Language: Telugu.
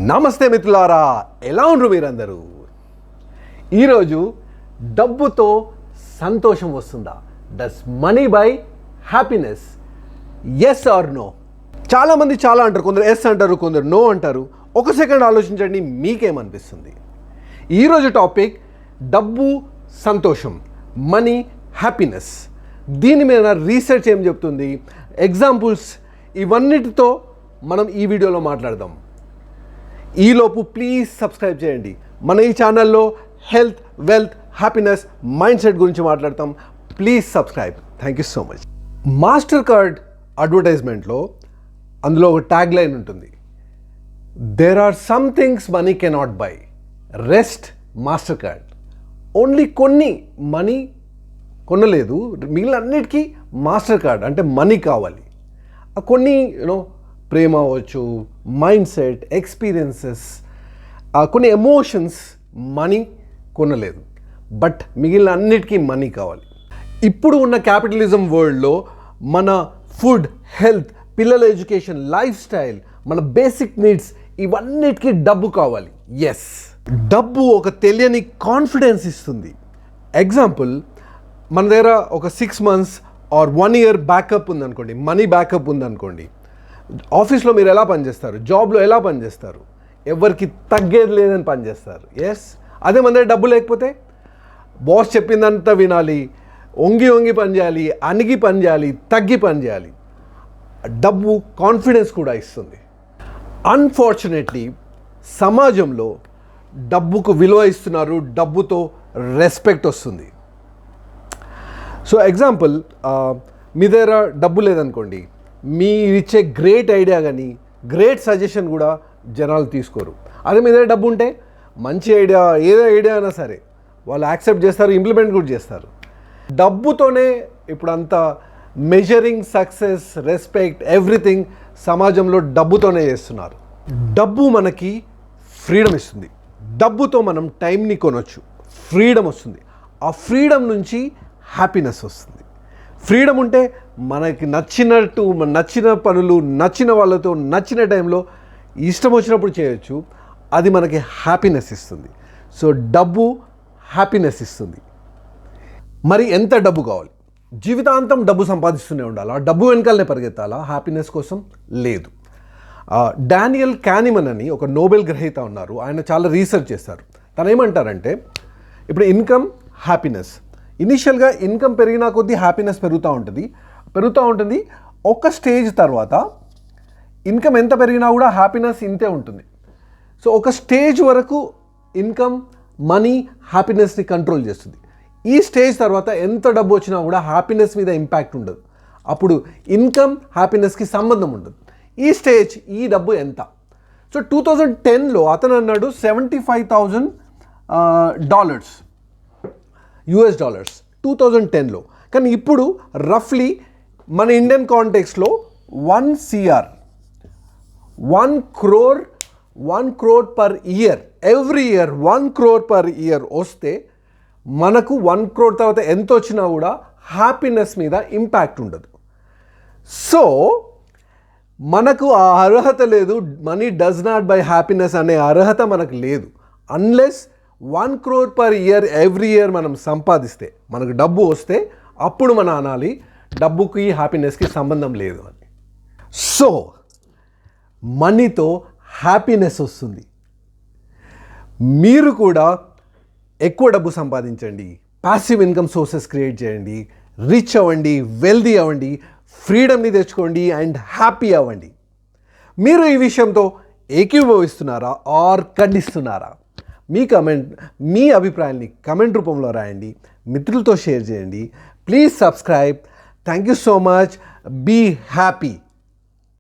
నమస్తే మిత్రులారా, ఎలా ఉన్నారు మీరందరూ? ఈరోజు డబ్బుతో సంతోషం వస్తుందా? Does money buy happiness? Yes or no? చాలామంది చాలా అంటారు, కొందరు ఎస్ అంటారు, కొందరు నో అంటారు. ఒక సెకండ్ ఆలోచించండి, మీకేమనిపిస్తుంది? ఈరోజు టాపిక్ డబ్బు సంతోషం, మనీ హ్యాపీనెస్. దీని మీద రీసెర్చ్ ఏం చెప్తుంది, ఎగ్జాంపుల్స్, ఇవన్నిటితో మనం ఈ వీడియోలో మాట్లాడదాం. ఈలోపు ప్లీజ్ సబ్స్క్రైబ్ చేయండి. మన ఈ ఛానల్లో health, wealth, happiness, mind set గురించి మాట్లాడతాం. Please subscribe. Thank you so much. Master card అడ్వర్టైజ్మెంట్లో అందులో ఒక ట్యాగ్ లైన్ ఉంటుంది, there are some things money cannot buy, rest master card. Only కొన్ని మనీ కొనలేదు, మిగిలినన్నిటికీ మాస్టర్ కార్డ్ అంటే మనీ కావాలి. కొన్ని ప్రేమ అవ్వచ్చు, మైండ్ సెట్, ఎక్స్పీరియన్సెస్, కొన్ని ఎమోషన్స్ మనీ కొనలేదు, బట్ మిగిలిన అన్నిటికీ మనీ కావాలి. ఇప్పుడు ఉన్న క్యాపిటలిజం వరల్డ్లో మన ఫుడ్, హెల్త్, పిల్లల ఎడ్యుకేషన్, లైఫ్ స్టైల్, మన బేసిక్ నీడ్స్, ఇవన్నిటికీ డబ్బు కావాలి. ఎస్, డబ్బు ఒక తెలియని కాన్ఫిడెన్స్ ఇస్తుంది. ఎగ్జాంపుల్, మన దగ్గర ఒక 6 months ఆర్ 1 year బ్యాకప్ ఉందనుకోండి, మనీ బ్యాకప్ ఉందనుకోండి. ఆఫీస్లో మీరు ఎలా పనిచేస్తారు, జాబ్లో ఎలా పనిచేస్తారు, ఎవరికి తగ్గేది లేదని పనిచేస్తారు. ఎస్, అదే మన దగ్గర డబ్బు లేకపోతే బాస్ చెప్పిందంతా వినాలి, వంగి వంగి పనిచేయాలి, అణిగి పనిచేయాలి, తగ్గి పనిచేయాలి. డబ్బు కాన్ఫిడెన్స్ కూడా ఇస్తుంది. అన్ఫార్చునేట్లీ సమాజంలో డబ్బుకు విలువ ఇస్తున్నారు, డబ్బుతో రెస్పెక్ట్ వస్తుంది. సో ఎగ్జాంపుల్, మీ దగ్గర డబ్బు లేదనుకోండి, మీరిచ్చే గ్రేట్ ఐడియా కానీ గ్రేట్ సజెషన్ కూడా జనాలు తీసుకోరు. అదే మీ దగ్గర డబ్బు ఉంటే మంచి ఐడియా, ఏదో ఐడియా అయినా సరే వాళ్ళు యాక్సెప్ట్ చేస్తారు, ఇంప్లిమెంట్ కూడా చేస్తారు. డబ్బుతోనే ఇప్పుడు అంతా మెజరింగ్ సక్సెస్, రెస్పెక్ట్, ఎవ్రీథింగ్ సమాజంలో డబ్బుతోనే చేస్తున్నారు. డబ్బు మనకి ఫ్రీడమ్ ఇస్తుంది. డబ్బుతో మనం టైంని కొనొచ్చు, ఫ్రీడమ్ వస్తుంది. ఆ ఫ్రీడమ్ నుంచి హ్యాపీనెస్ వస్తుంది. ఫ్రీడమ్ ఉంటే మనకి నచ్చినట్టు, నచ్చిన పనులు, నచ్చిన వాళ్ళతో, నచ్చిన టైంలో ఇష్టం వచ్చినప్పుడు చేయొచ్చు. అది మనకి హ్యాపీనెస్ ఇస్తుంది. సో డబ్బు హ్యాపీనెస్ ఇస్తుంది. మరి ఎంత డబ్బు కావాలి? జీవితాంతం డబ్బు సంపాదిస్తూనే ఉండాలా? డబ్బు వెనకాలనే పరిగెత్తాలా హ్యాపీనెస్ కోసం? లేదు. డానియల్ కానిమన్ అని ఒక నోబెల్ గ్రహీత ఉన్నారు, ఆయన చాలా రీసెర్చ్ చేస్తారు. తను ఏమంటారంటే, ఇప్పుడు ఇన్కమ్, హ్యాపీనెస్. ఇనిషియల్గా ఇన్కమ్ పెరిగినా కొద్దీ హ్యాపీనెస్ పెరుగుతూ ఉంటుంది. ఒక స్టేజ్ తర్వాత ఇన్కమ్ ఎంత పెరిగినా కూడా హ్యాపీనెస్ ఇంతే ఉంటుంది. సో ఒక స్టేజ్ వరకు ఇన్కమ్, మనీ హ్యాపీనెస్ని కంట్రోల్ చేస్తుంది. ఈ స్టేజ్ తర్వాత ఎంత డబ్బు వచ్చినా కూడా హ్యాపీనెస్ మీద ఇంపాక్ట్ ఉండదు. అప్పుడు ఇన్కమ్, హ్యాపీనెస్కి సంబంధం ఉండదు. ఈ స్టేజ్, ఈ డబ్బు ఎంత. సో 2010లో అతను అన్నాడు $75,000 US 2010లో. కానీ ఇప్పుడు రఫ్లీ మన ఇండియన్ కాంటెక్స్లో 1 crore per year, every year 1 crore per year వస్తే మనకు 1 crore తర్వాత ఎంత వచ్చినా కూడా హ్యాపీనెస్ మీద ఇంపాక్ట్ ఉండదు. సో మనకు ఆ అర్హత లేదు, money does not buy happiness అనే అర్హత మనకు లేదు. Unless 1 crore per year every year మనం సంపాదిస్తే, మనకు డబ్బు వస్తే, అప్పుడు మనం అనాలి డబ్బుకి హ్యాపీనెస్కి సంబంధం లేదు అని. సో మనీతో హ్యాపీనెస్ వస్తుంది. మీరు కూడా ఎక్కువ డబ్బు సంపాదించండి, ప్యాసివ్ ఇన్కమ్ సోర్సెస్ క్రియేట్ చేయండి, రిచ్ అవ్వండి, వెల్దీ అవ్వండి, ఫ్రీడమ్ని తెచ్చుకోండి అండ్ హ్యాపీ అవ్వండి. మీరు ఈ విషయంతో ఏకీభవిస్తున్నారా ఆర్ ఖండిస్తున్నారా? మీ అభిప్రాయాన్ని కమెంట్ రూపంలో రాయండి, మిత్రులతో షేర్ చేయండి. Please subscribe. Thank you so much. Be happy.